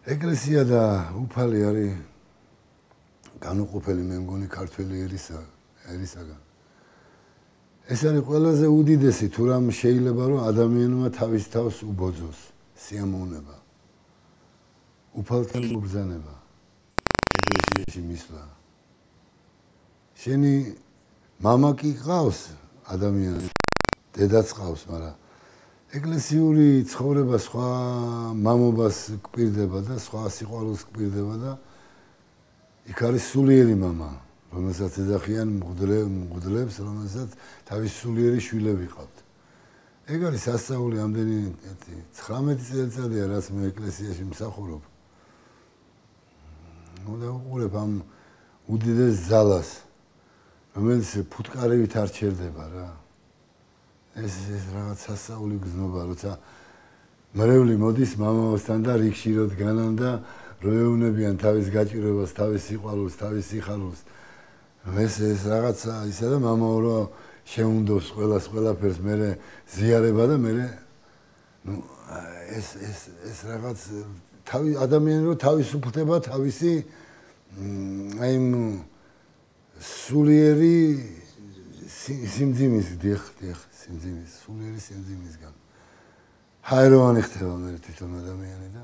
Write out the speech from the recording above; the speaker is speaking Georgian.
ეკლესია და უფალი არის განუყოფელი მე მგონი ქართველი ერისაგან. ეს არის ყველაზე უდიდესი თუ რამ შეიძლება რომ ადამიანმა თავის თავს უბოძოს სიამოვნება. უფალთან მობრძანება. ეკლესიაში მისვლა. შენი მამა კი ყავს ადამიანს, დედაც ყავს, მაგრამ ეკლესიური ცხოვრება სხვა მამობას გვპირდება და სხვა სიყვარულს გვპირდება და იქ არის სულიერი მამა, რომელსაც ეძახიან მღვდლებს, რომელსაც თავის სულიერი შვილები ყავთ. ეგ არის სასწაული ამდენი 19 წელიწადია, რაც მე ეკლესიაში მსახურობ. და უყურებ ამ უდიდეს ძალას, რომელიც ფუტკარივით არ ჩერდება რა. ეს რაღაც სასწაული გზნობა, როცა მრევლი მოდის მამასთან და რიგში როდგანან და როეუნებიან თავის გაჭირებას, თავის სიყვარულს, თავის სიხარულს. ეს რაღაცა ისა და მამაო რა შეუნდობს ყველაფერს, მერე ზიარება და მერე ეს რაღაც ადამიანი რო თავისუფლდება თავისი აი სულიერი სიმძიმის სიმძიმის სულიერი სიმძიმისგან. ჰაეროვანი ხდება მე თვითონ ადამიანი და